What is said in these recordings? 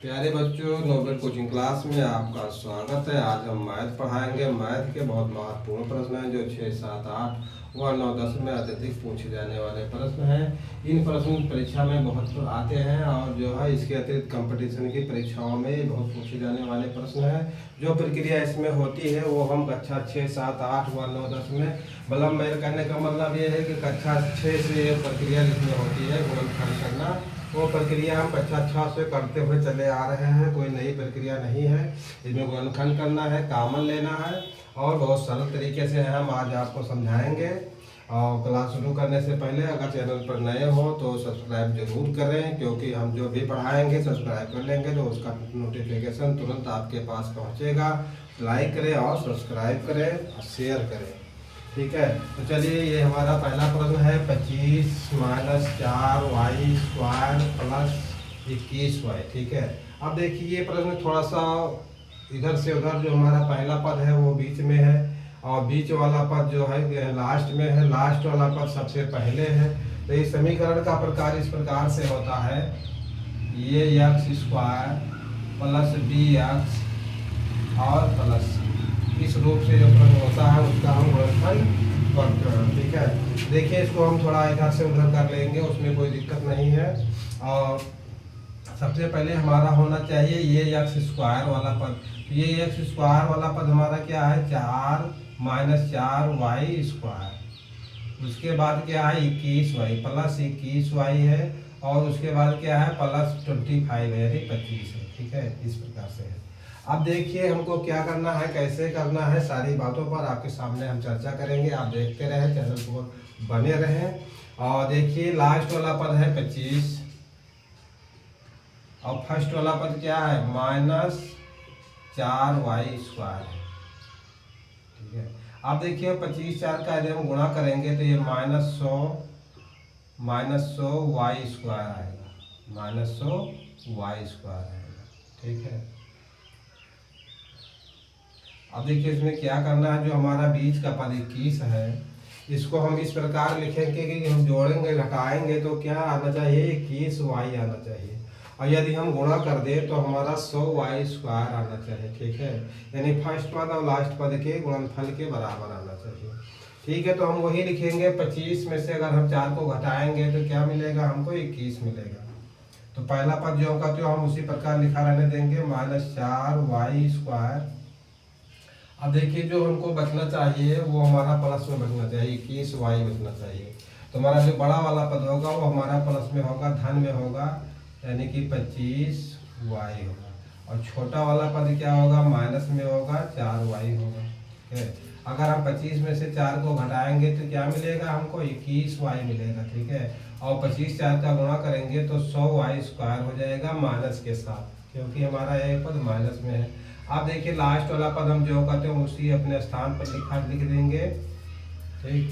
प्यारे बच्चों, Nobel coaching class में आपका स्वागत है। आज हम मैथ पढ़ाएंगे। मैथ के बहुत महत्वपूर्ण प्रश्न हैं जो 6, 7, 8 व 9, 10 में अत्यधिक पूछे जाने वाले प्रश्न हैं। इन प्रश्न परीक्षा में बहुत आते हैं और जो है इसके अतिरिक्त कंपटीशन की परीक्षाओं में बहुत पूछे जाने वाले प्रश्न हैं। जो प्रक्रिया इसमें होती है वो हम कक्षा 6, 7, 8 व 9, 10 में मतलब मेरे कहने का मतलब ये है कि कक्षा 6 से ये प्रक्रिया जिसमें होती है गुणनखंड करना, वो प्रक्रिया हम कक्षा 6 से करते हुए चले आ रहे हैं। कोई नई प्रक्रिया नहीं है। इसमें गुणनखंड करना है, कॉमन लेना है और बहुत सरल तरीके से हम आज आपको समझाएंगे। और क्लास शुरू करने से पहले अगर चैनल पर नए हो तो सब्सक्राइब जरूर करें, क्योंकि हम जो भी पढ़ाएंगे सब्सक्राइब कर लेंगे तो उसका नोटिफिकेशन तुरंत आपके पास पहुंचेगा। लाइक करें और सब्सक्राइब करें और शेयर करें, ठीक है। तो चलिए, ये हमारा पहला प्रश्न है 25 - 4y² + 21y, ठीक है। अब देखिए ये प्रश्न थोड़ा सा इधर से उधर, जो हमारा पहला पद है वो बीच में है और बीच वाला पद जो है लास्ट में है, लास्ट वाला पद सबसे पहले है। तो इस समीकरण का प्रकार इस प्रकार से होता है, ये x² + bx और प्लस c। इस रूप से जो प्रश्न होता है उसका हम गुणनखंड करते हैं, ठीक है। देखिए इसको हम थोड़ा इधर से उधर कर लेंगे, उसमें कोई दिक्कत नहीं है। और सबसे पहले हमारा होना चाहिए ये x² वाला पद। ये x² वाला पद हमारा क्या है, 4 - 4y²। उसके बाद क्या है 21y + 21y है और उसके बाद क्या है +25 है, यानी 25 है, ठीक है। इस प्रकार से है। अब देखिए हमको क्या करना है, कैसे करना है, सारी बातों पर आपके सामने हम चर्चा करेंगे। आप देखते रहें, चैनल को बने रहें। और देखिए लास्ट वाला पद है 25 और फर्स्ट वाला पद क्या है -4y², ठीक है। अब देखिए 25 4 का यदि हम गुणा करेंगे तो ये -100 y² आएगा, -100 y² आएगा, ठीक है। अब देखिए इसमें क्या करना है, जो हमारा बीच का पद 21 है इसको हम इस प्रकार लिखेंगे कि हम जोड़ेंगे घटाएंगे तो क्या आना चाहिए, 21y आना चाहिए। और यदि हम गुणा कर दें तो हमारा 100y² आना चाहिए, ठीक है। यानी फर्स्ट पद और लास्ट पद के गुणनफल के बराबर आना चाहिए, ठीक है। तो हम वही लिखेंगे, 25 में से अगर हम 4 को घटाएंगे तो क्या मिलेगा हमको, 21 मिलेगा। तो पहला पद जो होगा तो हम उसी प्रकार लिखा रहने देंगे, -4y²। अब देखिए जो हमको बचना चाहिए वो हमारा प्लस में बचना चाहिए, 21y बचना चाहिए। तो हमारा जो बड़ा वाला पद होगा वो हमारा प्लस में होगा, धन में होगा, यानी कि 25y होगा। और छोटा वाला पद क्या होगा, माइनस में होगा, 4y होगा, ठीक है। अगर हम 25 में से 4 को घटाएंगे तो क्या मिलेगा हमको, 21y मिलेगा, ठीक है। और 25 4 का गुणा करेंगे तो 100y² हो जाएगा माइनस के साथ, क्योंकि हमारा यह पद माइनस में है। अब देखिए लास्ट वाला पद हम जो करते हैं उसी अपने स्थान पर लिख देंगे, ठीक।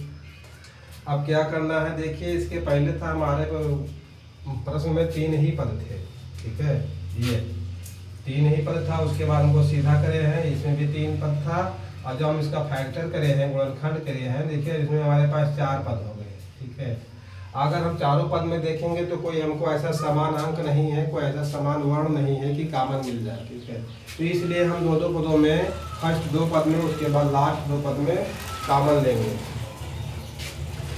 अब क्या करना है, देखिए इसके पहले था हमारे प्रश्न में 3 ही पद थे, ठीक है। ये 3 ही पद था, उसके बाद हमको सीधा करे हैं, इसमें भी 3 पद था। और जब हम इसका फैक्टर करे हैं, गुणनखंड करे हैं, देखिए इसमें हमारे पास 4 पद हो गए, ठीक है। अगर हम चारों पद में देखेंगे तो कोई हमको ऐसा समान अंक नहीं है, कोई ऐसा समान वर्ण नहीं है कि कॉमन मिल जाए, ठीक है। तो इसलिए हम दो पदों में, फर्स्ट 2 पद में, उसके बाद लास्ट 2 पद में कॉमन लेंगे,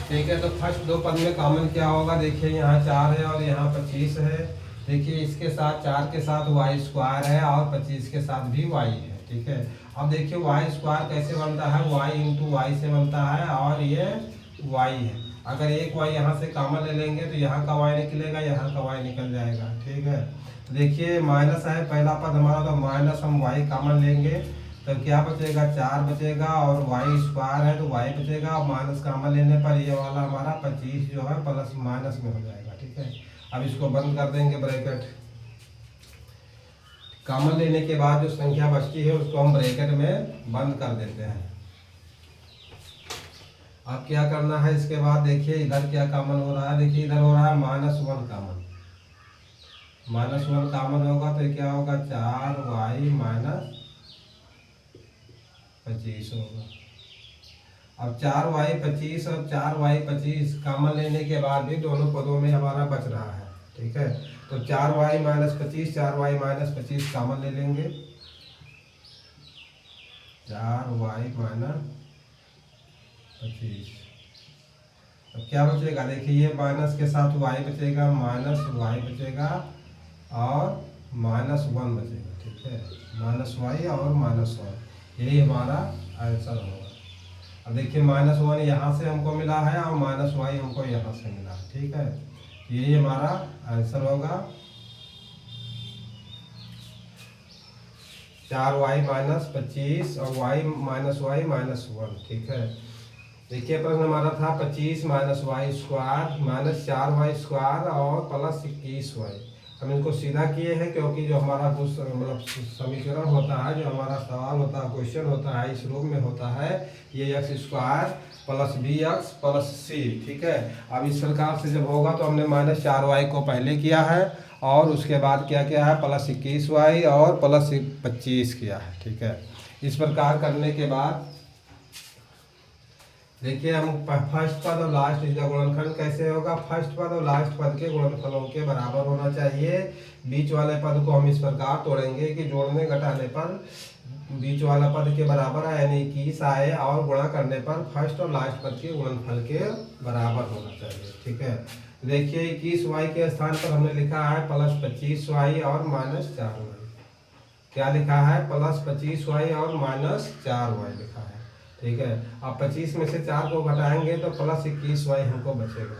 ठीक है। तो फर्स्ट 2 पद में कॉमन क्या होगा, देखिए यहाँ 4 है और यहाँ 25 है। देखिए इसके साथ 4 के साथ y² है और 25 के साथ भी y है, ठीक है। अब देखिए y² कैसे बनता है, y × y से बनता है और ये y है। अगर एक y यहाँ से कॉमन ले लेंगे तो यहाँ का y निकलेगा, यहाँ का y निकल जाएगा, ठीक है। तो देखिए माइनस है पहला पद हमारा, तो माइनस हम y कॉमन लेंगे तो क्या बचेगा, 4 बचेगा और y² है तो y बचेगा। और माइनस कॉमन लेने पर ये वाला हमारा 25 जो है प्लस माइनस में हो जाएगा, ठीक है। अब इसको बंद कर देंगे ब्रैकेट। कॉमन लेने के बाद जो संख्या बचती है उसको हम ब्रैकेट में बंद कर देते हैं। अब क्या करना है, इसके बाद देखिए इधर क्या कॉमन हो रहा है, देखिए इधर हो रहा है -1 कॉमन। -1 कॉमन होगा तो क्या होगा, 4y - 25 होगा। अब 4y 25 और 4y 25 कॉमन लेने के बाद भी दोनों पदों में हमारा बच रहा है, ठीक है। तो 4y minus 25, 4y minus 25 common ले लेंगे, 4y माइनस 25। अब क्या बचेगा, देखिए ये माइनस के साथ y बचेगा, माइनस y बचेगा और माइनस 1 बचेगा, ठीक है, माइनस y और माइनस 1, यही हमारा आंसर होगा। अब देखिए माइनस 1 यहाँ से हमको मिला है और माइनस y हमको यहाँ से मिला, ठीक है, यही हमारा आंसर होगा। 4y माइनस 25 और y माइनस 1, ठीक है। देखिए प्रश्न हमारा था 25 minus Y square minus 4y square और प्लस 21y। हम इनको सीधा किए हैं क्योंकि जो हमारा कुछ मतलब समीकरण होता है, जो हमारा सवाल होता है, क्वेश्चन होता है, इस रूप में होता है, ये x square plus b x plus c, ठीक है। अब इस प्रकार से जब होगा तो हमने माइनस 4y को पहले किया है और उसके बाद क्या किया है, प्लस 21y और प्लस 25 किया है, ठीक है। इस प्रकार करने के बाद देखिए हम फर्स्ट पद और लास्ट इसका गुणनखंड कैसे होगा, फर्स्ट पद और लास्ट पद के गुणनफलों के बराबर होना चाहिए। बीच वाले पद को हम इस प्रकार तोड़ेंगे कि जोड़ने घटाने पर बीच वाला पद के बराबर आए, यानी 21 आए, और गुणा करने पर फर्स्ट और लास्ट पद के गुणनफल के बराबर होना चाहिए, ठीक है। देखिए 21y के स्थान पर हमने लिखा है प्लस 25y और माइनस 4y। क्या लिखा है, प्लस 25y और माइनस 4y लिखा है, ठीक है। अब 25 में से 4 को घटाएंगे तो प्लस 21y हमको बचेगा।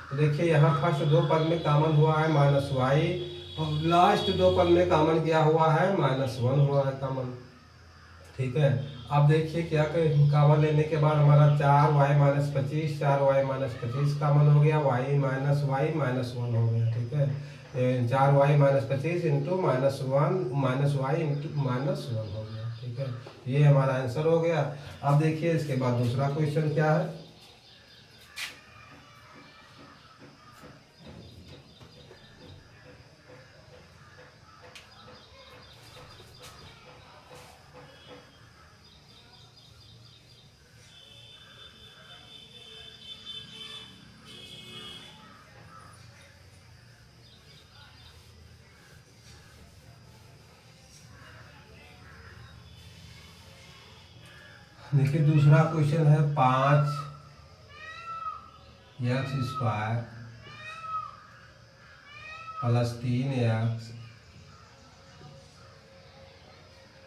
तो देखिए यहाँ फर्स्ट दो पद में कॉमन हुआ है माइनस y और लास्ट दो पद में कॉमन किया हुआ है माइनस 1 हुआ है कॉमन, ठीक है। अब देखिए क्या कॉमन लेने के बाद हमारा 4y minus 25, 4y minus 25 common हो गया, y माइनस 1 हो गया, ठीक है। 4y minus 25 into minus 1 minus y into minus 1 हो गया, ठीक है। ये हमारा आंसर हो गया। अब देखिए इसके बाद दूसरा क्वेश्चन क्या है, देखिए दूसरा क्वेश्चन है 5 एक्स स्क्वायर प्लस 3x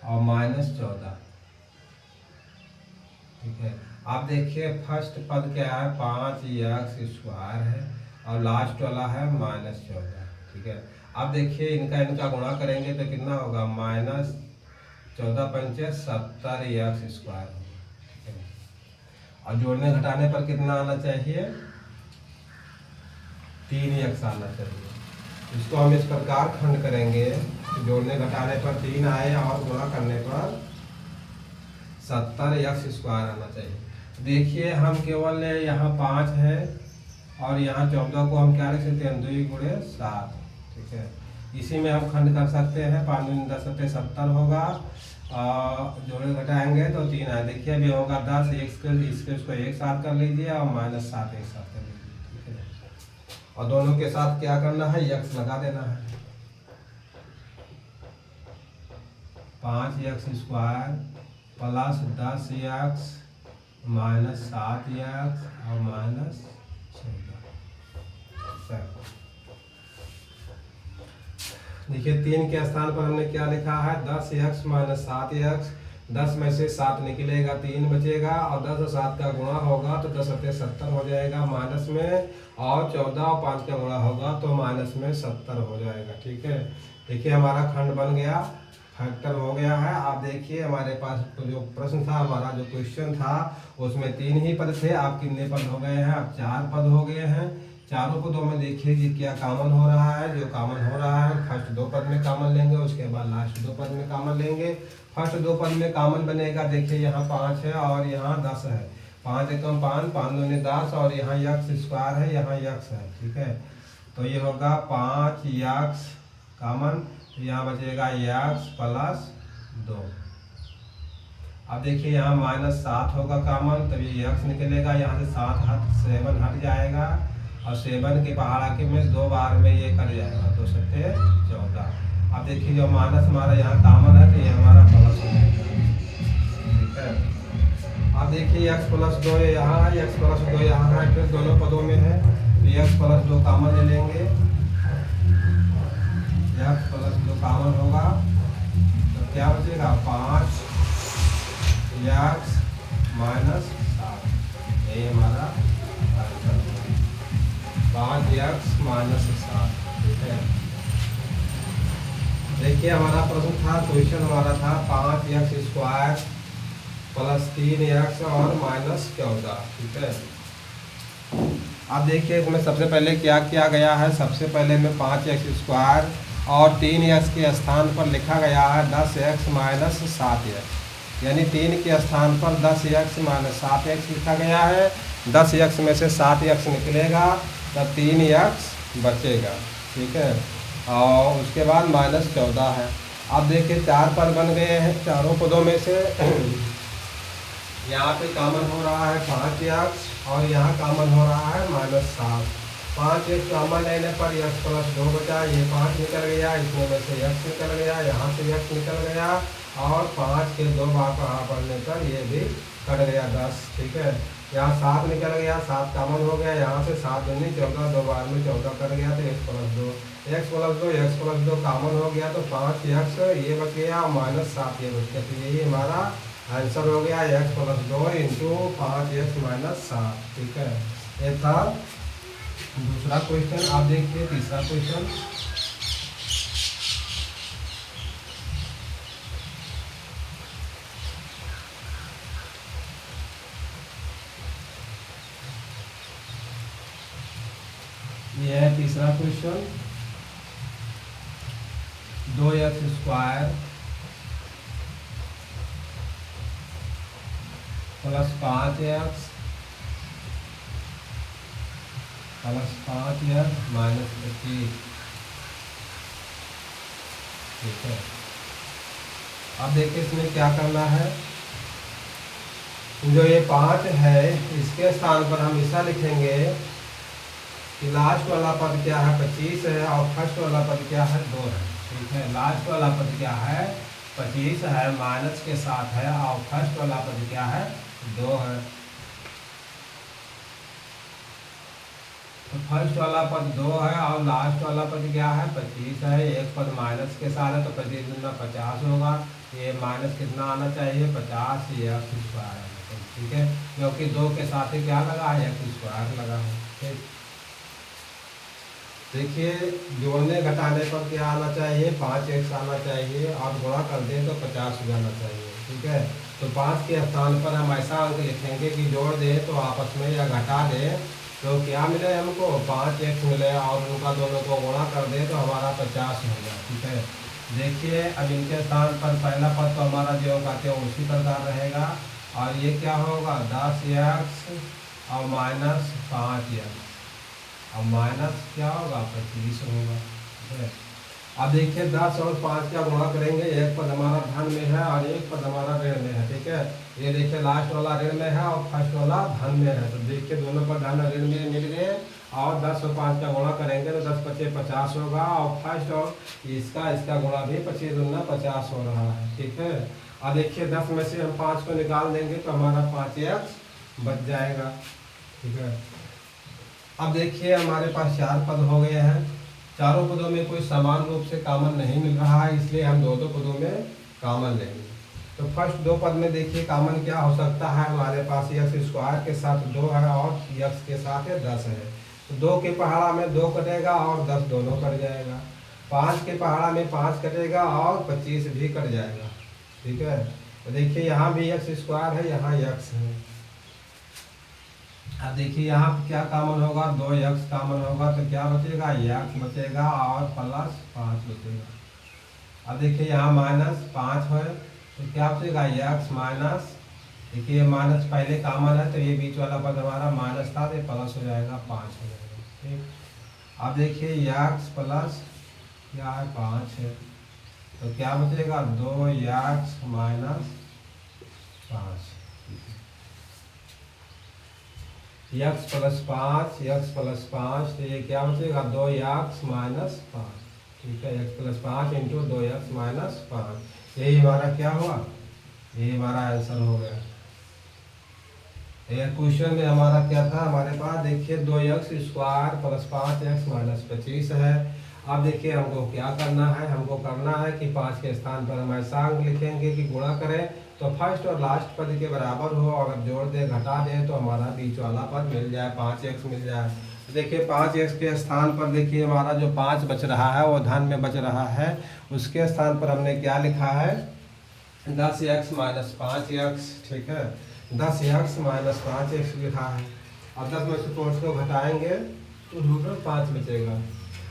और माइनस 14, ठीक है। आप देखिए फर्स्ट पद क्या है, 5x स्क्वायर है और लास्ट वाला है माइनस 14, ठीक है। अब देखिए इनका गुणा करेंगे तो कितना होगा, माइनस 14 पंचे 70x स्क्वायर, और जोड़ने घटाने पर कितना आना चाहिए, 3x आना चाहिए। इसको हम इस प्रकार खंड करेंगे, जोड़ने घटाने पर 3 आए और गुणा करने पर 70x स्क्वायर आना चाहिए। देखिए हम केवल यहाँ 5 है और यहाँ 14 को हम क्या लिख सकते हैं, 2 गुणे 7, ठीक है। इसी में हम खंड कर सकते हैं, 5 दूनी 10 सत्ते 70 होगा, जोड़े घटाएंगे तो 3 आए। देखिए अभी होगा 10, इसको एक साथ कर लीजिए और माइनस 7 एक साथ कर लीजिए, ठीक है। और दोनों के साथ क्या करना है, x लगा देना है। 5x square plus 10x minus 7x और माइनस 14। देखिए 3 के स्थान पर हमने क्या लिखा है, 10x माइनस 7x, 10 में से 7 निकलेगा 3 बचेगा और 10 और 7 का गुणा होगा तो 10 सत्ते 70 हो जाएगा माइनस में, और 14 और 5 का गुणा होगा तो माइनस में 70 हो जाएगा, ठीक है। देखिए हमारा खंड बन गया, फैक्टर हो गया है। आप देखिए हमारे पास तो जो प्रश्न था, हमारा जो क्वेश्चन था उसमें 3 ही पद थे, आप कितने पद हो गए हैं, अब 4 पद हो गए हैं। चारों पदों में देखिए कि क्या कॉमन हो रहा है, जो कॉमन हो रहा है फर्स्ट 2 पद में कॉमन लेंगे, उसके बाद लास्ट 2 पद में कॉमन लेंगे। फर्स्ट 2 पद में कॉमन बनेगा, देखिए यहाँ 5 है और यहाँ 10 है, 5 एकम 5, 5 दूनी 10 और यहाँ x स्क्वायर है, यहाँ x है, ठीक है। तो ये होगा 5x कॉमन, यहाँ बचेगा x प्लस 2। अब देखिए यहाँ माइनस 7 होगा कॉमन, तब ये x निकलेगा, यहाँ से 7 7 हट जाएगा और 7 के पहाड़ा के में 2 बार में ये कट जाएगा, तो 7 14। अब देखिए जो माइनस हमारा यहाँ कॉमन है तो ये हमारा प्लस हो जाएगा, ठीक है। अब देखिए x + 2 यहाँ है, x + 2 यहाँ है, फिर दोनों पदों में है तो x + 2 कॉमन ले लेंगे, x + 2 कॉमन होगा तो क्या बचेगा 5x - 7, यही हमारा आंसर है 5x - 7, ठीक है। देखिए हमारा प्रश्न था, क्वेश्चन हमारा था 5x² + 3x और -14, ठीक है। अब देखिए इसमें सबसे पहले क्या किया गया है, सबसे पहले में 5x² और 3x के स्थान पर लिखा गया है 10x - 7x, यानी 3 के स्थान पर 10x - 7x लिखा गया है। 10x में से 7x निकलेगा तब 3x बचेगा, ठीक है। और उसके बाद -14 है। अब देखिए 4 पद बन गए हैं, चारों पदों में से यहाँ पे कॉमन हो रहा है 5x और यहाँ कॉमन हो रहा है -7। 5x कॉमन लेने पर x + 2 बचा, ये 5 निकल गया, इसमें में से x निकल गया, यहाँ से x निकल गया और 5 के 2 बार पहाड़ा पड़ने पर ये भी कट गया 10, ठीक है। यहाँ 7 निकल गया, 7 कॉमन हो गया, यहाँ से 7 दूनी 14, 2 बार में 14 कट गया तो x + 2 कॉमन हो गया तो 5x ये बच गया और -7 ये बच गया, तो यही हमारा आंसर हो गया x + 2 × 5x - 7, ठीक है। ये था दूसरा क्वेश्चन। आप देखिए तीसरा क्वेश्चन। ये है तीसरा क्वेश्चन, 2x² + 5x + 5x - 25, ठीक है। अब देखिए इसमें क्या करना है, जो ये 5 है इसके स्थान पर हम ऐसा लिखेंगे कि लास्ट वाला पद क्या है 25 है और फर्स्ट वाला पद क्या है 2 है, ठीक है। लास्ट वाला पद क्या है 25 है, माइनस के साथ है, और फर्स्ट वाला पद क्या है 2 है। तो फर्स्ट वाला पद 2 है और लास्ट वाला पद क्या है 25 है, एक पद माइनस के साथ है तो 25 दूना 50 होगा, ये माइनस कितना आना चाहिए 50 x², ठीक है, क्योंकि 2 के साथ ही क्या लगा है x² लगा है, ठीक। देखिए जोड़ने घटाने पर क्या आना चाहिए 5x आना चाहिए और गुणा कर दें तो 50 हो जाना चाहिए, ठीक है। तो 5 के स्थान पर हम ऐसा अंक लिखेंगे कि जोड़ दें तो आपस में या घटा दें तो क्या मिले हमको 5x मिले और उनका दोनों को गुणा कर दें तो हमारा 50 हो जाए, ठीक है। देखिए अब इनके स्थान पर पहला पद तो हमारा जो कहते हैं उसी प्रकार रहेगा और ये क्या होगा 10x और -5x और माइनस क्या होगा 25 होगा, ठीक है। अब देखिए 10 और 5 का गुणा करेंगे, एक पद हमारा धन में है और एक पद हमारा ऋण में है, ठीक है। ये देखिए लास्ट वाला ऋण में है और फर्स्ट वाला धन में है, तो देखिए दोनों पद धन और ऋण में मिल गए और 10 और 5 का गुणा करेंगे तो 10 × 5 = 50 होगा और फर्स्ट और इसका गुणा भी 25 दूना 50 हो रहा है, ठीक है। अब देखिए 10 में से हम 5 को निकाल देंगे तो हमारा 5x बच जाएगा, ठीक है। अब देखिए हमारे पास 4 पद हो गए हैं, चारों पदों में कोई समान रूप से कॉमन नहीं मिल रहा है, इसलिए हम दो पदों में कॉमन लेंगे। तो फर्स्ट 2 पद में देखिए कॉमन क्या हो सकता है, हमारे पास x² के साथ 2 है और x के साथ 10 है, तो 2 के पहाड़ा में 2 कटेगा और 10 दोनों कट जाएगा। 5 के पहाड़ा में 5 कटेगा और 25 भी कट जाएगा, ठीक है। तो देखिए यहाँ भी x² है, यहाँ x है। अब देखिए यहाँ क्या कॉमन होगा 2x कॉमन होगा तो क्या बचेगा x बचेगा और +5 बचेगा। अब देखिए यहाँ -5 है तो क्या बचेगा x माइनस, देखिए माइनस पहले कॉमन है तो ये बीच वाला पद हमारा माइनस था तो ये प्लस हो जाएगा 5 हो जाएगा, ठीक। अब देखिए x प्लस क्या है 5 है तो क्या बचेगा 2x - 5। X plus 5, x plus 5, तो ये क्या बचेगा 2x माइनस 5। ठीक है, x plus 5 into 2x minus 5, यही हमारा क्या हुआ, यही हमारा आंसर हो गया। ये क्वेश्चन में हमारा क्या था, हमारे पास देखिए 2x square plus 5x minus 25 है। अब देखिए हमको क्या करना है, हमको करना है कि 5 के स्थान पर हम ऐसा अंक लिखेंगे कि गुणा करें तो फर्स्ट और लास्ट पद के बराबर हो, अगर जोड़ दे घटा दे तो हमारा बीच वाला पद मिल जाए, 5x मिल जाए। तो देखिए 5x के स्थान पर देखिए हमारा जो 5 बच रहा है वो धन में बच रहा है, उसके स्थान पर हमने क्या लिखा है 10x माइनस 5x। ठीक है, 10x माइनस 5x लिखा है। और 10 में से 5 को घटाएंगे तो रूट 5 बचेगा,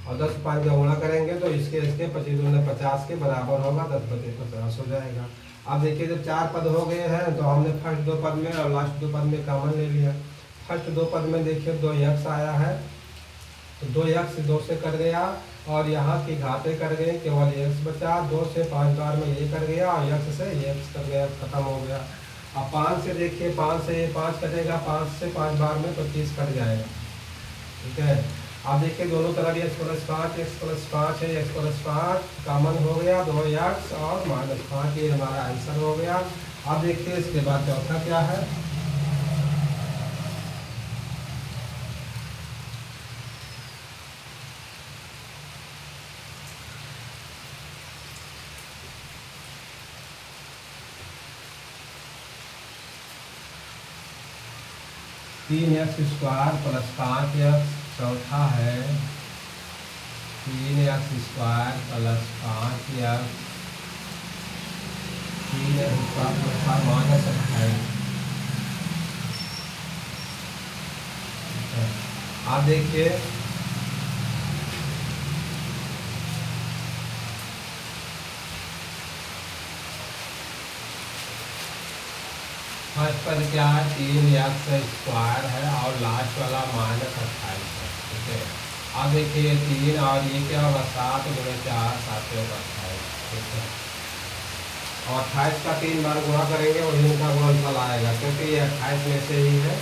और 10 5 का गुणा करेंगे तो इसके 25 दूनी 50 के बराबर होगा, 10 बचे 50 हो जाएगा। अब देखिए जब 4 पद हो गए हैं तो हमने फर्स्ट 2 पद में और लास्ट 2 पद में कॉमन ले लिया। फर्स्ट 2 पद में देखिए 2x आया है, तो 2x 2 से कट गया और यहाँ की घाते कर गए, केवल x बचा। 2 से 5 बार में ये कर गया और x से x कर गया, खत्म हो गया। अब 5 से देखिए 5 से ये 5 कटेगा, 5 से 5 बार में 25 कट जाएगा। ठीक है, अब देखिए दोनों तरफ x प्लस 5 है, x प्लस 5 कॉमन हो गया, 2x और माइनस 5, ये हमारा आंसर हो गया। अब देखिए इसके बाद चौथा क्या है, तीन एक्स स्क्वायर प्लस 5x, चौथा है 3x square plus 5x, 3x square plus minus 28। आप देखिए फर्स्ट पर क्या है 3x स्क्वायर है और लास्ट वाला माइनस 28 है। ठीक है, अब देखिए 3 और ये क्या होगा 7 गुणे 4 7 होगा 28। ठीक है, और 28 का 3 बार गुणा करेंगे और इनका गुणनफल आएगा, क्योंकि ये 28 में से ही है।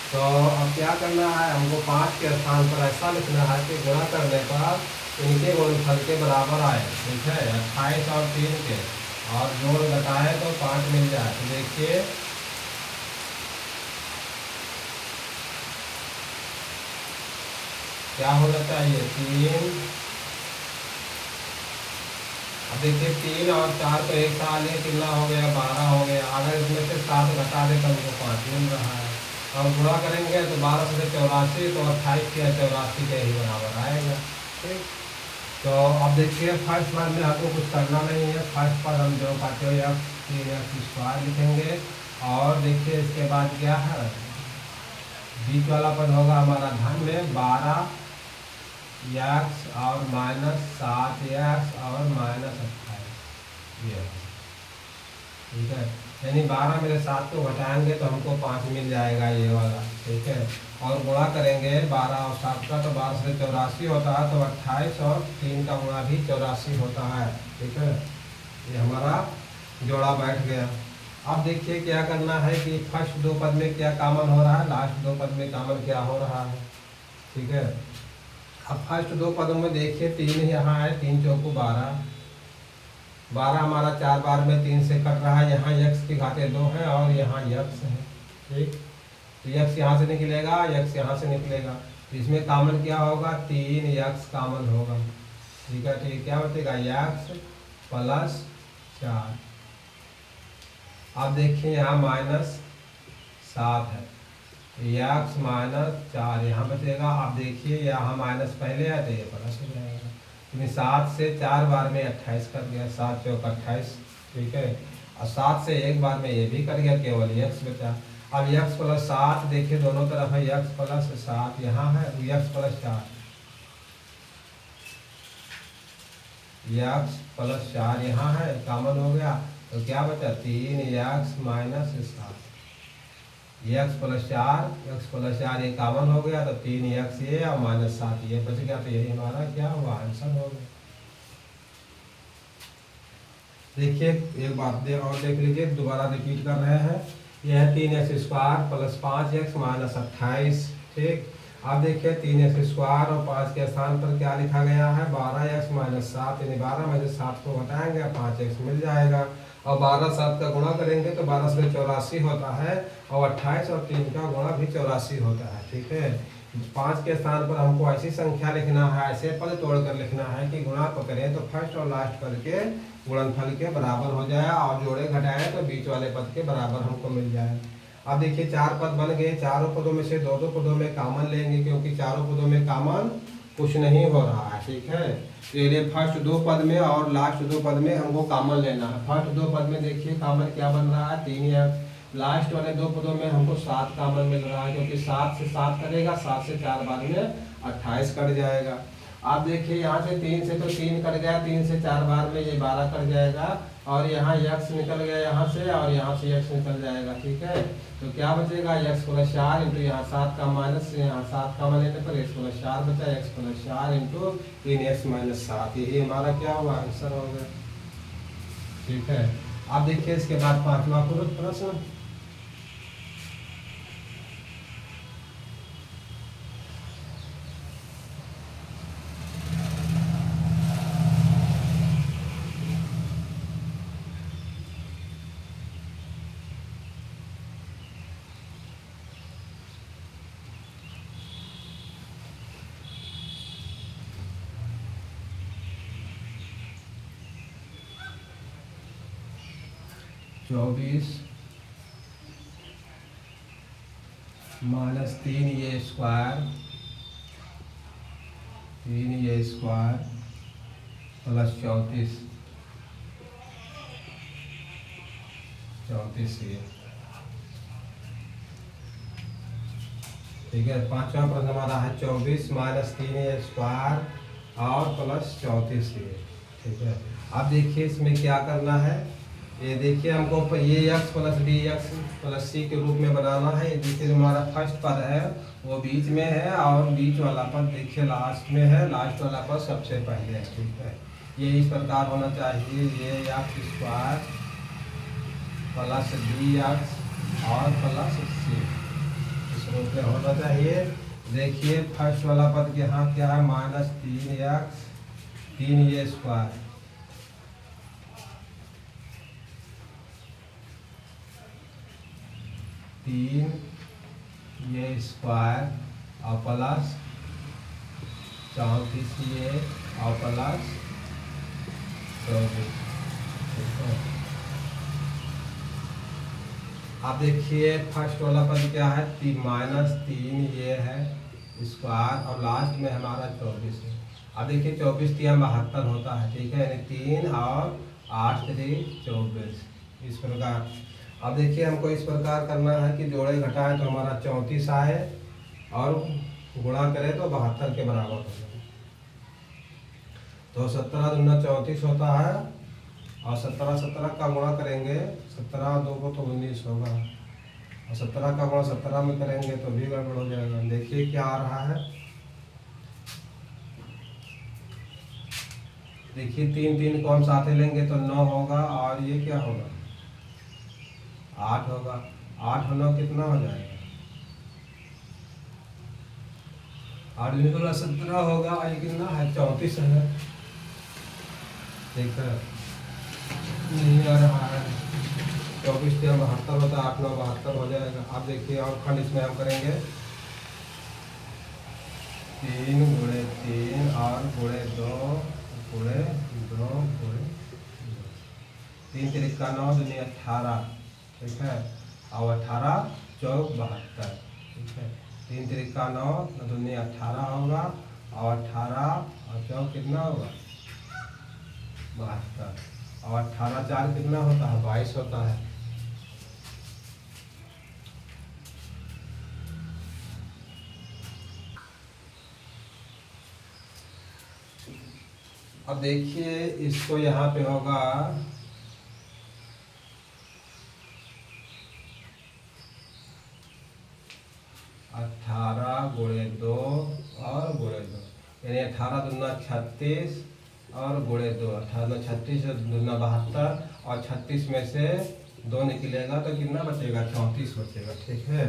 तो अब क्या करना है, हमको 5 के स्थान पर ऐसा लिखना है कि गुणा करने पर इनके गुणनफल के बराबर आए। ठीक है, 28 और 3 के, और जोड़ घटाए तो 5 मिल जाए। तो देखिए क्या होना चाहिए 3, अब देखिए 3 और 4 तो एक साल है, कितना हो गया 12 हो गया। अगर इसमें से 7 घटा दे तो हमको 5 मिल रहा है, और गुणा करेंगे तो 12 से 84, तो 28 के 84 के ही बराबर आएगा। ठीक, तो अब देखिए फर्स्ट बार में आपको कुछ करना नहीं है, फर्स्ट पर हम जो पाते हो या 3x स्क्वायर लिखेंगे, और देखिए इसके बाद क्या है बीच वाला पद होगा हमारा धन में 12 x और माइनस 7x और माइनस 28, ये। ठीक है, यानी 12 में 7 को घटाएंगे तो हमको 5 मिल जाएगा, ये वाला। ठीक है, और गुणा करेंगे 12 और 7 का, तो 12 से 84 होता है, तो 28 और 3 का गुणा भी 84 होता है। ठीक है, ये हमारा जोड़ा बैठ गया। अब देखिए क्या करना है कि फर्स्ट 2 पद में क्या कॉमन हो रहा है, लास्ट 2 पद में कॉमन क्या हो रहा है। ठीक है, अब फर्स्ट 2 पदों में देखिए 3 यहाँ है, 3 चौको 12, 12 हमारा 4 बार में 3 से कट रहा है, यहाँ x की घाते 2 है और यहाँ x है। ठीक, तो x यहाँ से निकलेगा, x यहाँ से निकलेगा, तो इसमें कॉमन क्या होगा 3x कॉमन होगा। ठीक है, तो ये क्या बचेगा x प्लस 4। अब देखिए यहाँ माइनस 7 है, x माइनस 4 यहाँ बचेगा। अब देखिए यहाँ माइनस पहले है तो ये प्लस हो जाएगा, यानी 7 से 4 बार में 28 कर गया, 7 चौक 28। ठीक है, और 7 से 1 बार में ये भी कर गया, केवल x बचा। अब x प्लस 7 देखिए दोनों तरफ है, x प्लस 7 यहाँ है, x प्लस 4, x प्लस 4 यहाँ है, कॉमन हो गया, तो क्या बचा 3x माइनस 7, x प्लस 4 ये कॉमन हो गया, तो 3x ये और माइनस 7 ये बच गया, तो यही हमारा क्या हुआ आंसर हो गया। देखिए एक बात और देख लीजिए, दोबारा रिपीट कर रहे हैं यह है 3x² प्लस 5x माइनस 28। ठीक, अब देखिए 3x² और 5 के स्थान पर क्या लिखा गया है 12x माइनस 7, यानी 12 में से 7 को घटाएंगे 5x मिल जाएगा। और 12 7 का गुणा करेंगे तो 12 से 84 होता है, और 28 और 3 का गुणा भी 84 होता है। ठीक है, 5 के स्थान पर हमको ऐसी संख्या लिखना है, ऐसे पद तोड़कर लिखना है कि गुणा को करें तो फर्स्ट और लास्ट पद के गुणनफल के बराबर हो जाए, और जोड़े घटाएं तो बीच वाले पद के बराबर हमको मिल जाए। अब देखिए 4 पद बन गए, चारों पदों में से दो पदों में कॉमन लेंगे, क्योंकि चारों पदों में कॉमन कुछ नहीं हो रहा है। ठीक है, तो ये फर्स्ट 2 पद में और लास्ट 2 पद में हमको कॉमन लेना है। फर्स्ट 2 पद में देखिए कॉमन क्या बन रहा है 3x, लास्ट वाले 2 पदों में हमको 7 कॉमन मिल रहा है, क्योंकि 7 से 7 करेगा, 7 से 4 बाद में 28 कट जाएगा। आप देखिए यहाँ से 3 से तो 3 कट गया, 3 से 4 बार में ये 12 कट जाएगा, और यहाँ x निकल गया यहाँ से, और यहाँ से x निकल जाएगा। ठीक है, तो क्या बचेगा x प्लस 4 इंटू यहाँ 7 का माइनस, यहाँ 7 का लेने पर x प्लस 4 बचा, x plus 4 into 3x minus 7, यही हमारा क्या हुआ आंसर हो गया। ठीक है, अब देखिए इसके बाद 5वां प्रश्न। चौबीस माइनस 3a² 3a² प्लस 34 ये। ठीक है, 5वां प्रश्न हमारा है 24 माइनस 3a² और प्लस 34 ये। ठीक है, अब देखिए इसमें क्या करना है, ये देखिए हमको ये x plus d x plus c के रूप में बनाना है। ये देखिए जो हमारा फर्स्ट पद है वो बीच में है, और बीच वाला पद देखिए लास्ट में है, लास्ट वाला पद सबसे पहले है। ठीक है, ये इस प्रकार होना चाहिए, ये x² प्लस dx और प्लस सी इस रूप में होना चाहिए। देखिए फर्स्ट वाला पद के यहाँ क्या है माइनस 3x 3a² 3a² और प्लस 34a और प्लस 24। आप देखिए फर्स्ट वाला पद क्या है माइनस 3 ये है स्क्वायर, और लास्ट में हमारा 24 है। अब देखिए 24 3 72 होता है। ठीक है, यानी 3 और 8 3 24 इस प्रकार। अब देखिए हमको इस प्रकार करना है कि जोड़े घटाएं तो हमारा 34 आए, और गुणा करें तो 72 के बराबर हो जाए। तो 17 दूना 34 होता है, और 17 का गुणा करेंगे 17 2 को तो 19 होगा, और 17 का गुणा 17 में करेंगे तो भी गड़बड़ हो जाएगा। देखिए क्या आ रहा है, देखिए 3 3 को हम साथ लेंगे तो 9 होगा, और ये क्या होगा 8 होगा। 8 और 9 कितना हो जाएगा 8 निकला 17 होगा, ये कितना है 34 है। ठीक है, नहीं आ रहा है 24 से 72 होता है, 8 9 72 हो जाएगा। अब देखिए और खंड इसमें हम करेंगे 3 गुणे 3 और गुणे 2 गुणे 2 गुणे 3 3 का 9 दूनी 18। ठीक है, और 18 चौक 72। ठीक है, 3 3 का 9 दूनी 18 होगा, और 18 और चौक कितना होगा 72, और 18 4 कितना होता है 22 होता है। अब देखिए इसको यहाँ पे होगा 18 गुणे 2 और गुणे 2, यानी 18 दूना 36 और गुणे 2, 18 36 दूना 72, और 36 में से 2 निकलेगा तो कितना बचेगा, 34 बचेगा। ठीक है,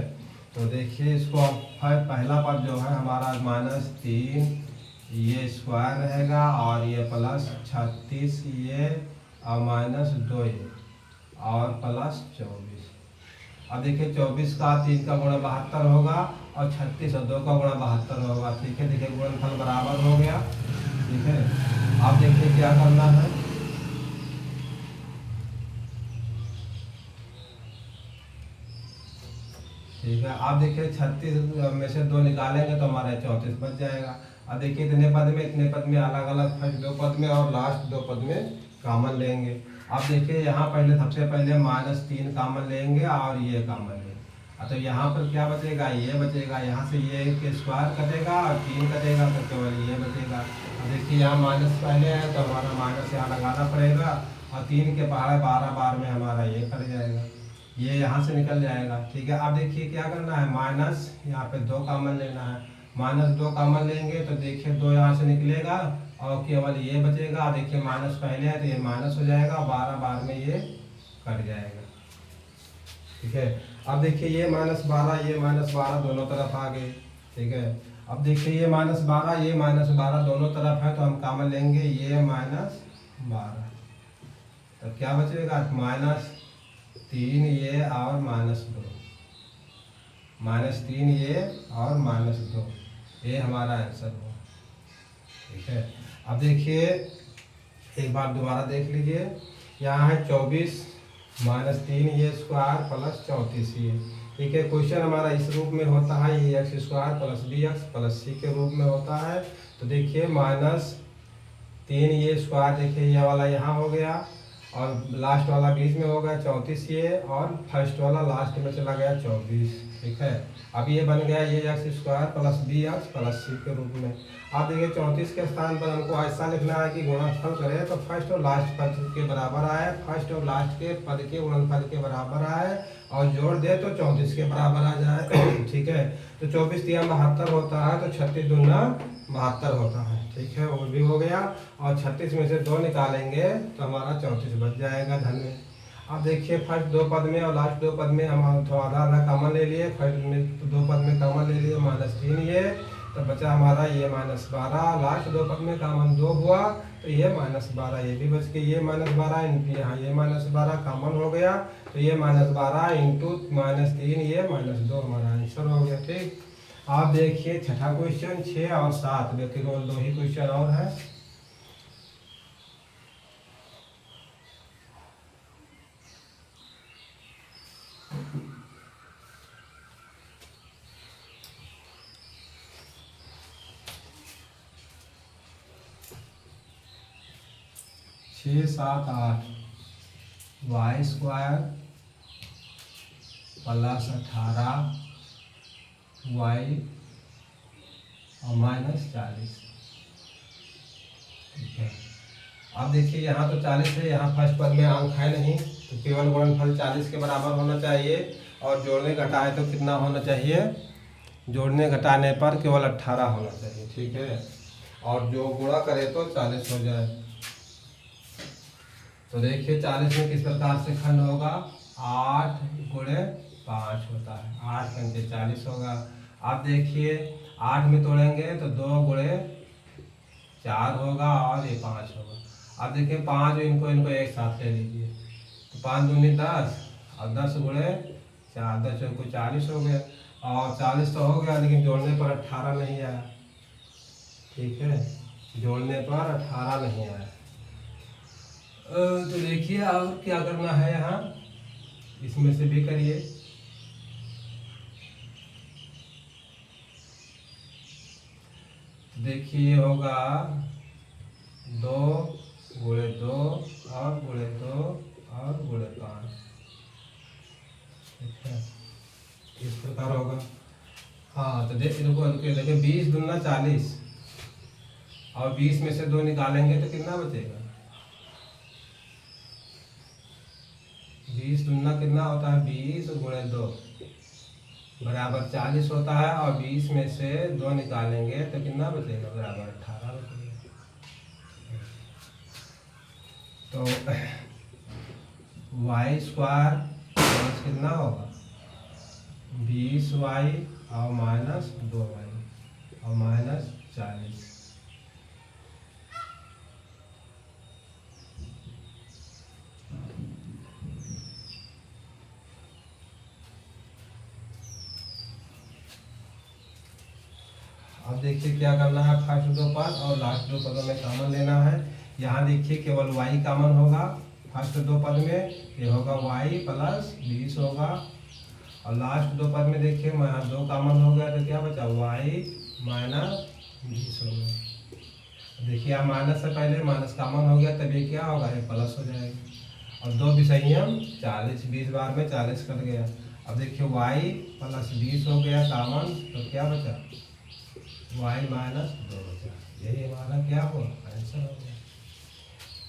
तो देखिए इसको अब पहला पद जो है हमारा -3 ये स्क्वायर रहेगा और ये प्लस 36 ये और -2 ये और प्लस 24। अब देखिए 24 का 3 का गुणा 72 होगा और 36 और 2 का गुणा 72 होगा। ठीक है, देखिए गुणनफल बराबर हो गया। ठीक है, अब देखिए क्या करना है, ठीक है। आप देखिए 36 में से 2 निकालेंगे तो हमारा 34 बच जाएगा। अब देखिए इतने पद में अलग अलग, फर्स्ट 2 पद में और लास्ट 2 पद में कॉमन लेंगे। अब देखिए यहाँ पहले सबसे पहले -3 कॉमन लेंगे और ये कॉमन लेंगे। तो यहाँ पर क्या बचेगा, ये बचेगा। यहाँ से ये के स्क्वायर कटेगा और 3 कटेगा तो केवल ये बचेगा। अब देखिए यहाँ माइनस पहले है तो हमारा माइनस यहाँ लगाना पड़ेगा और 3 के पहाड़े 12 बार में हमारा ये कट जाएगा, ये यहाँ से निकल जाएगा। ठीक है, अब देखिए क्या करना है, माइनस यहाँ पे 2 कॉमन लेना है। -2 कॉमन लेंगे तो देखिए 2 यहाँ से निकलेगा और केवल ये बचेगा। देखिए माइनस पहले है तो ये माइनस हो जाएगा, 12 बार में ये कट जाएगा। ठीक है, अब देखिए ये -12 ये -12 दोनों तरफ आ गए। ठीक है, अब देखिए ये -12 ये -12 दोनों तरफ है तो हम कॉमन लेंगे ये -12, तो क्या बचेगा, -3 ये और -2, -3 ये और -2, ये हमारा आंसर हो। ठीक है, अब देखिए एक बार दोबारा देख लीजिए, यहाँ है 24 -3 ये स्क्वायर प्लस 34 ये। ठीक है, क्वेश्चन हमारा इस रूप में होता है, ये x² plus bx plus c के रूप में होता है। तो देखिए -3 ये स्क्वायर, देखिए ये वाला यहाँ हो गया और लास्ट वाला बीच में होगा 34 ये और फर्स्ट वाला लास्ट में चला गया 24। ठीक है, अब ये बन गया ये x² plus bx plus c के रूप में। आप देखिए 34 के स्थान पर हमको ऐसा लिखना है कि गुणनफल करें तो फर्स्ट और लास्ट पद के बराबर आए, फर्स्ट और लास्ट के पद के गुणनफल के बराबर आए और जोड़ दे तो 34 के बराबर आ जाए। ठीक है, तो 24 3 72 होता है तो 36 दूना 72 होता है। ठीक है, वो भी हो गया और 36 में से 2 निकालेंगे तो हमारा 34 बच जाएगा धन में। अब देखिए फर्स्ट 2 पद में और लास्ट 2 पद में हम थोड़ा आधा कॉमन ले लिए, फर्स्ट में 2 पद में कॉमन ले लिए -3 ये, तो बचा हमारा ये -12, लास्ट 2 पद में कॉमन 2 हुआ तो ये -12 ये भी बच के ये -12 यहाँ ये -12 कॉमन हो गया तो ये -12 इंटू -3 ये -2 हमारा आंसर हो गया। ठीक, आप देखिए छठा क्वेश्चन 6 और 7 में केवल 2 ही क्वेश्चन और है। छः 7 8 y² प्लस 18 y और -40। ठीक है, अब देखिए यहाँ तो 40 है, यहाँ फर्स्ट पद में अंक है नहीं तो केवल गुणनफल 40 के बराबर होना चाहिए और जोड़ने घटाए तो कितना होना चाहिए, जोड़ने घटाने पर केवल 18 होना चाहिए। ठीक है, और जो गुणा करे तो 40 हो जाए। तो देखिए 40 में किस प्रकार से खंड होगा, 8 गुणे 5 होता है, 8 पंचे 40 होगा। आप देखिए 8 में तोड़ेंगे तो 2 गुणे 4 होगा और ये 5 होगा। अब देखिए 5 इनको एक साथ ले लीजिए तो 5 दूनी 10 और 10 गुणे 4 10 को 40 हो गया और 40 तो हो गया लेकिन जोड़ने पर 18 नहीं आया। ठीक है, जोड़ने पर 18 नहीं आया। तो देखिए अब क्या करना है, यहाँ इसमें से भी करिए। देखिए होगा 2 गुणे 2 और गुणे 2 और गुणे 5। ठीक है, इस प्रकार होगा। हाँ तो देखिए 20 दूना 40 और 20 में से 2 निकालेंगे तो कितना बचेगा, 20 दूना कितना होता है, 20 गुणे 2 बराबर 40 होता है और 20 में से 2 निकालेंगे तो कितना बचेगा, बराबर 18 बचेगा। तो वाई स्क्वायर प्लस कितना होगा 20y और माइनस 2y और माइनस 40। अब देखिए क्या करना है, फर्स्ट दो पद और लास्ट दो पदों में कॉमन लेना है। यहाँ देखिए केवल y कॉमन होगा फर्स्ट दो पद में, ये होगा y प्लस 20 होगा, और लास्ट दो पद में देखिए यहाँ 2 कॉमन हो गया तो क्या बचा y माइनस 20 हो गया। देखिए यहाँ माइनस से पहले माइनस कॉमन हो गया तब ये क्या होगा, ये प्लस हो जाएगा। और 2 विषयम 40, 20 बार में 40 कट गया। अब देखिए y प्लस 20 हो गया कॉमन, तो क्या बचा y माइनस 2 बचा। यही हमारा क्या हुआ, आंसर हो गया।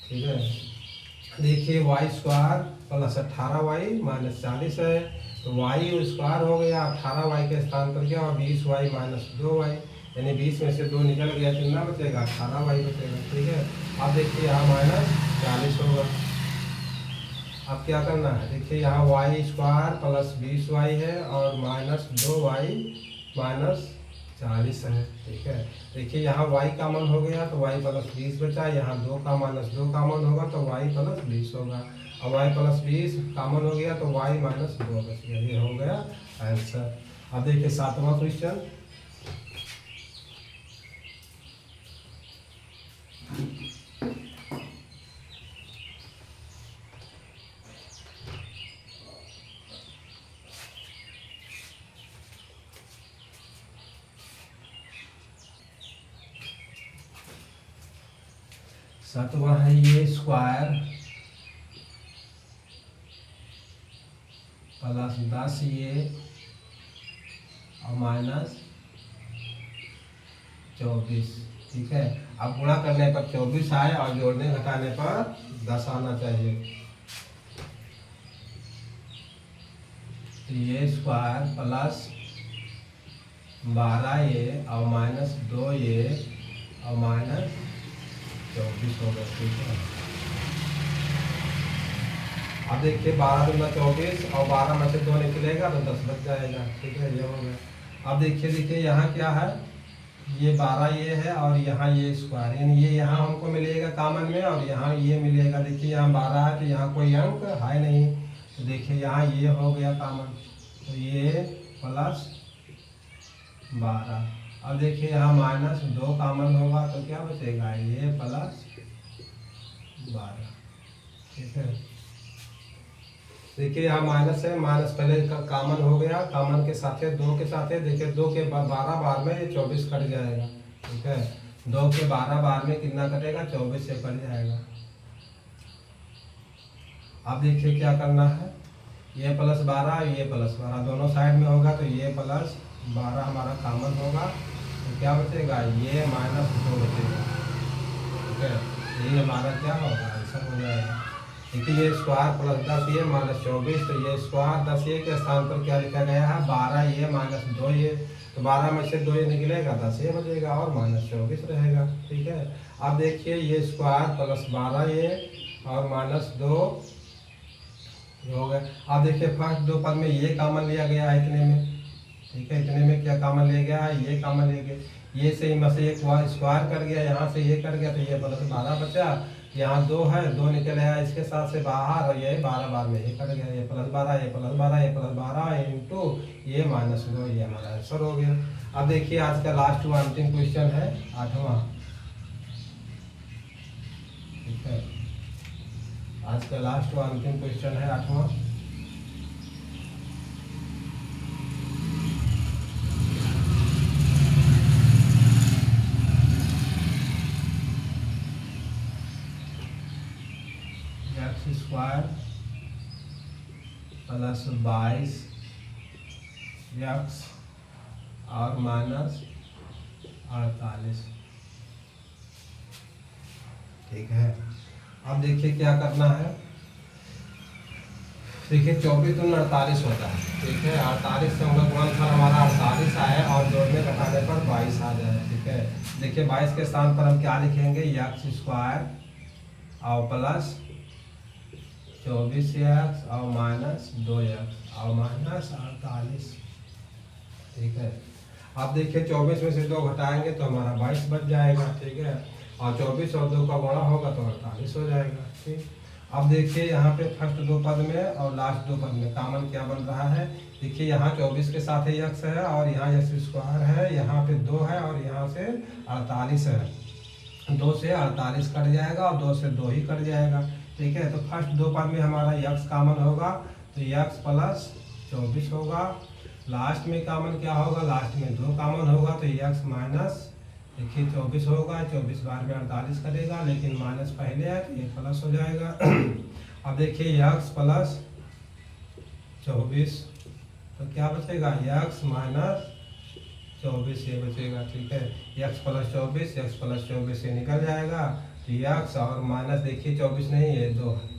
ठीक है, देखिए Y square plus 18y minus 40 है, तो वाई स्क्वायर हो गया 18y के स्थान पर क्या हुआ 20y माइनस 2y, यानी 20 में से 2 निकल गया, कितना बचेगा 18y बचेगा। ठीक है, अब देखिए यहाँ माइनस 40 होगा। अब क्या करना है, देखिए यहाँ वाई स्क्वायर प्लस 20y है और माइनस 2y माइनस 40 है। ठीक है, देखिए यहाँ y कॉमन हो गया तो y प्लस 20 बचा, यहाँ 2 का माइनस 2 कॉमन होगा तो y प्लस 20 होगा, और y प्लस 20 कॉमन हो गया तो y माइनस 2 बच गया। ये हो गया आंसर। अब देखिए 7वां क्वेश्चन, सातवां है ये स्क्वायर प्लस 10 ये और माइनस 24। ठीक है, अब गुणा करने पर 24 आए और जोड़ने घटाने पर 10 आना चाहिए। तो ये स्क्वायर प्लस 12 ये और माइनस 2 ये और माइनस 24 होगा। ठीक है, अब देखिए 12 दूना 24 और 12 में से 2 निकलेगा तो 10 बच जाएगा। ठीक है, ये हो गया। अब देखिए यहाँ क्या है, ये 12 ये है और यहाँ ये स्क्वायर, यानी ये यहाँ हमको मिलेगा कॉमन में और यहाँ ये मिलेगा। देखिए यहाँ 12 है तो यहाँ कोई अंक है नहीं, तो देखिए यहाँ ये हो गया कॉमन, तो ये प्लस 12। अब देखिए यहाँ माइनस 2 कॉमन होगा तो क्या बचेगा, ये प्लस 12। ठीक है, देखिए यहाँ माइनस है, माइनस पहले का कॉमन हो गया, कॉमन के साथ 2 के साथ देखिए 2 के 12 बार में ये 24 कट जाएगा। ठीक है, 2 के 12 बार में कितना कटेगा, 24 से कट जाएगा। अब देखिए क्या करना है, ये प्लस 12 ये प्लस 12 दोनों साइड में होगा, तो ये प्लस 12 हमारा कॉमन होगा, तो क्या बचेगा, ये माइनस 2 बचेगा। ठीक है, यही हमारा क्या होगा, आंसर हो जाएगा। देखिए ये स्क्वायर प्लस 10 ये माइनस 24, तो ये स्क्वायर 10 ये के स्थान पर क्या लिखा गया है 12 ये माइनस 2 ये, तो 12 में से 2 ये निकलेगा 10 ये बचेगा और माइनस 24 रहेगा। ठीक है, अब देखिए ये स्क्वायर प्लस 12 ये और माइनस 2 हो गया। अब देखिए फर्स्ट दो पद में ये कॉमन लिया गया है इतने में। ठीक है, इतने में क्या कॉमन ले गया है, ये कॉमन ले गया, ये से ही से एक स्क्वायर कर गया, यहाँ से ये कर गया तो ये प्लस 12 बचा, यहाँ 2 है 2 निकल आया इसके साथ से बाहर, और ये 12 बार में ये कट गया, ये प्लस 12 ये प्लस 12 ये प्लस 12 इंटू ये माइनस 2, ये हमारा आंसर हो गया। अब देखिए आज का लास्ट व अंतिम क्वेश्चन है 8वां। ठीक है, आज का लास्ट व अंतिम क्वेश्चन है 8वां। स्क्वायर प्लस 22 एक्स और माइनस 48। ठीक है, अब देखिए क्या करना है, देखिए 24 दूनी 48 होता है। ठीक है, 48 से हम लोग गुणनफल हमारा 48 आए और जोड़ने घटाने पर 22 आ जाए। ठीक है, देखिए 22 के स्थान पर हम क्या लिखेंगे, एक्स स्क्वायर और प्लस 24x और माइनस 2x और माइनस 48। ठीक है, अब देखिए 24 में से 2 घटाएंगे तो हमारा 22 बच जाएगा। ठीक है, और 24 और 2 का गुणा होगा तो 48 हो जाएगा। ठीक, अब देखिए यहाँ पे फर्स्ट 2 पद में और लास्ट 2 पद में कॉमन क्या बन रहा है। देखिए यहाँ 24 के साथ ही x है और यहाँ x² है, यहाँ पे 2 है और यहाँ से 48 है। 2 से 48 कट जाएगा और 2 से 2 ही कट जाएगा। ठीक है, तो फर्स्ट 2 पद में हमारा x कॉमन होगा तो x प्लस 24 होगा। लास्ट में कॉमन क्या होगा, लास्ट में 2 कॉमन होगा तो x माइनस देखिए 24 होगा। 24 बार में 48 करेगा, लेकिन माइनस पहले है तो ये प्लस हो जाएगा। अब देखिए x प्लस 24 तो क्या बचेगा, x माइनस 24 ये बचेगा। ठीक है, x प्लस 24 से निकल जाएगा तो x और माइनस देखिए 24 नहीं ये 2 है,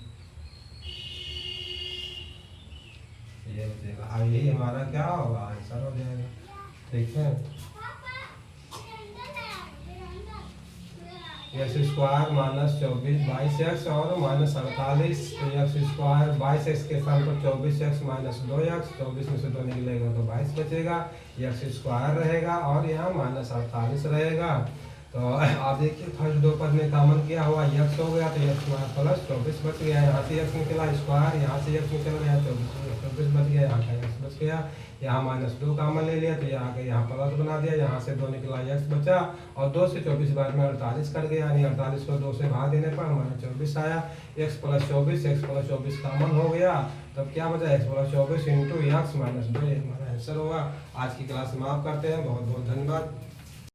ये बचेगा। अब यही हमारा क्या होगा, आंसर हो जाएगा। ठीक है, x² माइनस 24 22x और माइनस 48 तो x² 22x के स्थान पर 24x माइनस 2x, 24 में से 2 निकलेगा तो 22 बचेगा, x² रहेगा और यहाँ माइनस 48 रहेगा। तो आप देखिए फर्स्ट 2 पद में कॉमन क्या हुआ, x हो गया तो x² प्लस 24 बच गया। यहाँ से x निकला स्क्वायर, यहाँ से x निकल गया 24 बच गया, यहाँ का x बच गया। यहाँ माइनस 2 कॉमन ले लिया तो यहाँ के यहाँ प्लस बना दिया, यहाँ से 2 निकला x बचा और 2 से 24 बाद में 48 कट गया, यानी 48 को 2 से भाग देने पर हमारा 24 आया। x प्लस 24 कॉमन हो गया, तब क्या बचा x plus 24 into x minus 2, ये हमारा आंसर होगा। आज की क्लास समाप्त करते हैं। बहुत बहुत धन्यवाद।